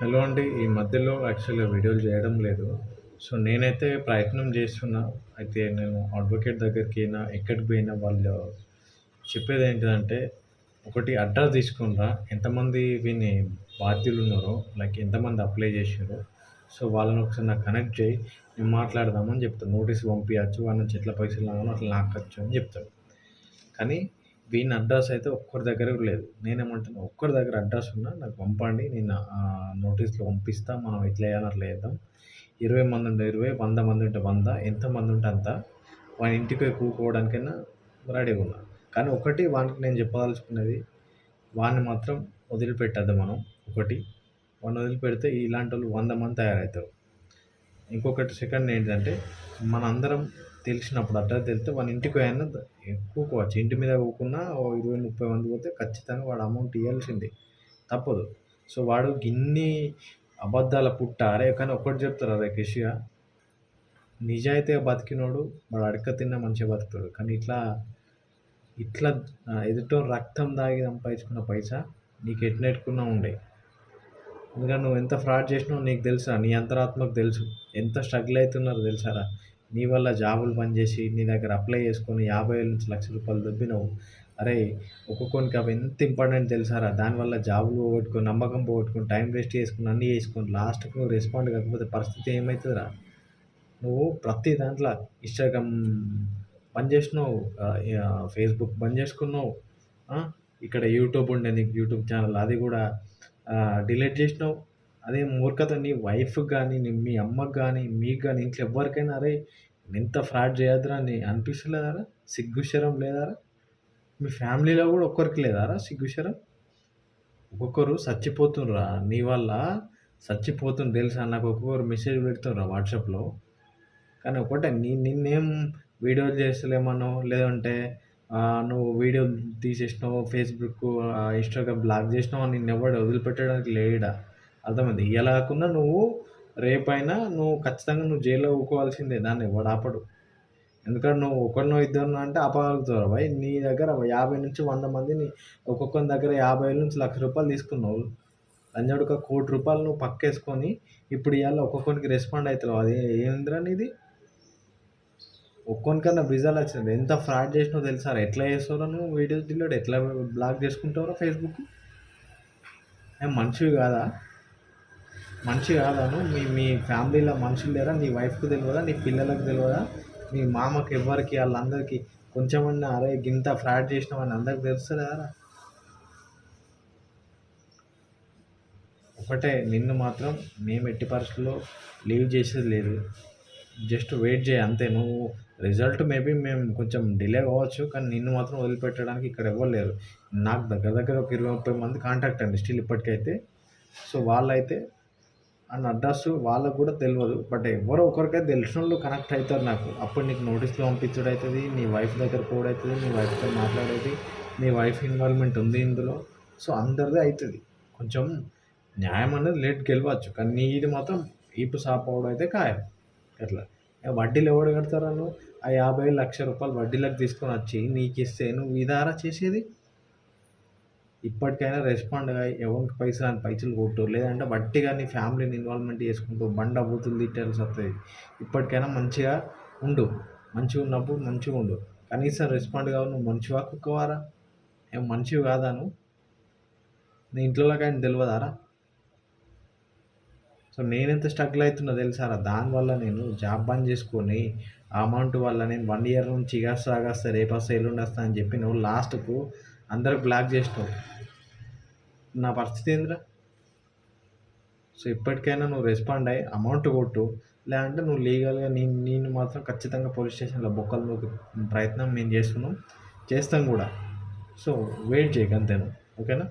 Hello అండి. ఈ మధ్యలో యాక్చువల్‌గా వీడియోలు చేయడం లేదు. సో, నేనైతే ప్రయత్నం చేస్తున్నా. అయితే నేను అడ్వకేట్ దగ్గరికైనా, ఎక్కడికి పోయినా వాళ్ళు చెప్పేదేంటిదంటే, ఒకటి అడ్రెస్ తీసుకొనిరా, ఎంతమంది వీని బాధ్యులున్నారో, లైక్ ఎంతమంది అప్లై చేసిర్రో, సో, వాళ్ళని ఒకసారి నాకు కనెక్ట్ చేయి. నేను మాట్లాడదామని చెప్తాను. నోటీస్ పంపియచ్చు. వాడి నుంచి ఎట్లా పైసలు లాగాలో అట్లా లాక్కొచ్చు అని చెప్తాడు. కానీ వీని అడ్రస్ అయితే ఒక్కరి దగ్గర కూడా లేదు. నేనేమంటున్నా, ఒక్కరి దగ్గర అడ్రస్ ఉన్నా నాకు పంపండి. నేను నోటీస్‌లో పంపిస్తా. మనం ఎట్లా చేయాలో అట్లా చేద్దాం. 20 మంది ఉంటే 20, 100 మంది ఉంటే 100, ఎంతమంది ఉంటే అంత. వాని ఇంటికి పోయి కూకోవడానికైనా రెడీగా ఉన్నా. కానీ ఒకటి వానికి నేను చెప్పదలుచుకున్నది, వాడిని మాత్రం వదిలిపెట్టొద్దు మనం. ఒకటి, వాడిని వదిలిపెడితే ఇలాంటోళ్ళు 100 మంది తయారవుతారు. ఇంకొకటి సెకండ్ ఏంటంటే, మనందరం తెలిసినప్పుడు అడ్రస్ తెలిస్తే వాని ఇంటికి పోయన్నా కూకోవచ్చు. ఇంటి మీద కూకున్నా ఓ 20, 30 మంది పోతే ఖచ్చితంగా వాడు అమౌంట్ ఇయ్యాల్సిందే. తప్పదు. సో, వాడు గిన్ని అబద్ధాల పుట్ట. అరే! కానీ ఒక్కటి చెప్తారా అరే కిషిగా, నిజాయితీగా బతికినోడు వాడు అడక్క తిన్నా మంచిగా బతుకుతాడు. కానీ ఇట్లా ఇట్లా ఎదుటోని రక్తం తాగి సంపాదించుకున్న పైసా నీకు ఎట్నెట్టుకున్నా ఉండయి. ఎందుకంటే నువ్వు ఎంత ఫ్రాడ్ చేసినావో నీకు తెలుసా? నీ అంతరాత్మకు తెలుసు. ఎంత స్ట్రగుల్ అవుతున్నారో తెలుసారా? నీ వల్ల జాబులు బంద్ చేసి నీ దగ్గర అప్లై చేసుకొని 50,000 నుంచి ₹1,00,000 దొబ్బినవు. అరేయ్! ఒక్కొక్కనికి అవి ఎంత ఇంపార్టెంట్ తెలుసారా? దానివల్ల జాబులు పోగొట్టుకొని, నమ్మకం పోగొట్టుకొని, టైం వేస్ట్ చేసుకొని, అన్నీ చేసుకొని లాస్ట్‌కి నువ్వు రెస్పాండ్ కాకపోతే పరిస్థితి ఏమైతదిరా? నువ్వు ప్రతి దాంట్లో ఇన్‌స్టాగ్రామ్ బంద్ చేసినావు. ఫేస్‌బుక్ బంద్ చేసుకున్నావు. ఆ! ఇక్కడ యూట్యూబ్ ఉండే నీకు యూట్యూబ్ ఛానల్ అది కూడా డిలీట్ చేసినావు. అదే మూర్ఖత నీ వైఫ్‌కి గానీ, మీ అమ్మకి గానీ, మీకు గానీ ఇంట్లో ఎవ్వరికైనా అరేయ్! ఇంత ఫ్రాడ్ చేయొద్దురా అని అనిపిస్తలేదారా? సిగ్గు, శరం లేదారా? మీ ఫ్యామిలీలో కూడా ఒక్కరికి లేదారా సిగ్గు, శరం? ఒక్కొక్కరు సచ్చిపోతుండ్రురా నీ వల్ల. సచ్చిపోతుండ్రు తెలుసా? నాకు ఒక్కొక్కరు మెసేజ్ పెడుతుండ్రురా వాట్సాప్‌లో. కానీ ఒకటే నిన్నేం వీడియోలు చేస్తలేమనో, లేదంటే నువ్వు వీడియోలు తీసేసినావు, ఫేస్‌బుక్, ఇన్‌స్టాగ్రామ్ బ్లాక్ చేసినావు, నిన్నెవ్వడు వదిలిపెట్టడానికి లేడీడ. అర్థమైందా? ఇయ్యాల కాకున్నా నువ్వు రేపైనా నువ్వు ఖచ్చితంగా నువ్వు జైల్‌లో కూకోవాల్సిందే. దాన్ని ఎవ్వడు ఆపడు. ఎందుకంటే నువ్వు ఒకడినో ఇద్దరినో అంటే ఆపగలుగుతావురా భాయ్. నీ దగ్గర 50-100 మందిని ఒక్కొక్కని దగ్గర 50,000 నుంచి ₹1,00,000 తీసుకున్నావు. లంజోడుక ₹1,00,00,000 నువ్వు పక్కేసుకొని ఇప్పుడు ఇయాల ఒక్కొక్కనికి రెస్పాండ్ అయితలేవు. అది ఏందిరా నీది? ఒక్కోనికన్నా విజాలొచ్చింది. ఎంత ఫ్రాడ్ చేసినావో తెలుసారా? ఎట్లా చేస్తావురా నువ్వు వీడియోస్ డిలీట్? ఎట్లా బ్లాక్ చేసుకుంటావురా ఫేస్‌బుక్? ఏం మనిషివి కాదా? మనిషి కాదా నువ్వు? మీ మీ ఫ్యామిలీలో మనుషులు లేరా? నీ వైఫ్‌కి తెలవదా? నీ పిల్లలకు తెలవదా? మీ మామకి ఎవ్వరికి ఆళ్ళందరికీ కొంచెమన్నా అరే గింత ఫ్రాడ్ చేసినావని అందరికి తెలుస్తలేదారా? ఒకటే, నిన్ను మాత్రం మేము ఎట్టి పరిస్థితుల్లో లీవ్ చేసేది లేదు. జస్ట్ వెయిట్ చేయి అంతే. నువ్వు రిజల్ట్ మేబీ మేము కొంచెం డిలే కావచ్చు. కానీ నిన్ను మాత్రం వదిలిపెట్టడానికి ఇక్కడ ఎవ్వరు లేరు. నాకు దగ్గర దగ్గర ఒక 20, 30 మంది కాంటాక్ట్ అండి స్టిల్ ఇప్పటికైతే. సో, వాళ్ళైతే అండ్ అడ్రస్ వాళ్ళకి కూడా తెలవదు. బట్ ఎవరో ఒకరికైతే తెలిసినోళ్ళు కనెక్ట్ అవుతారు నాకు. అప్పుడు నీకు నోటీస్‌లు పంపించుడు అయితది. నీ వైఫ్ దగ్గర పోవుడయితది. నీ వైఫ్‌తో మాట్లాడేది. నీ వైఫ్ ఇన్వాల్వ్‌మెంట్ ఉంది ఇందులో. సో, అందరిది అయితది. కొంచెం న్యాయం అనేది లేట్ గెలవచ్చు. కానీ నీది మాత్రం ఈపు సాపవుడు అయితే ఖాయం. అట్లా. వడ్డీలు ఎవడు కడతారా నువ్వు? ఆ 50,000, ₹1,00,000 వడ్డీలకు తీసుకొనొచ్చి నీకిస్తే నువ్వు ఇదారా చేసేది? ఇప్పటికైనా రెస్పాండ్ గా ఎవనికి పైసలు అని పైసలు కొట్టు. లేదంటే వట్టిగా నీ ఫ్యామిలీని ఇన్వాల్వ్‌మెంట్ చేసుకుంటూ బండ బూతులు తిట్టాల్సొస్తది. ఇప్పటికైనా మంచిగా ఉండు. మంచిగున్నప్పుడు మంచిగుండు. కనీసం రెస్పాండ్ కావు. నువ్వు మనిషివా? కుక్కవారా? ఏం మనిషివి కాదా నువ్వు? నీ ఇంట్లోళ్ళకైనా తెలవదారా? సో, నేనెంత స్ట్రగుల్ అయితున్నా తెలుసారా? దానివల్ల నేను జాబ్ బంద్ చేసుకొని, ఆ అమౌంట్ వల్ల నేను 1 ఇయర్ నుంచి ఇగస్తా, అగస్తా, రేపొస్తా, ఎల్లుండొస్తా అని చెప్పి నువ్వు లాస్ట్‌కు అందరికి బ్లాక్ చేసినావు. నా పరిస్థితి ఏందిరా? సో, ఇప్పటికైనా నువ్వు రెస్పాండ్ అయ్యి అమౌంట్ కొట్టు. లేదంటే నువ్వు లీగల్‌గా నిన్ను మాత్రం ఖచ్చితంగా పోలీస్ స్టేషన్‌లో బొక్కలు నూకే ప్రయత్నం మేము చేస్తున్నాం. చేస్తాం కూడా. సో, వెయిట్ చెయ్యి గంతే నువ్వు. ఓకేనా?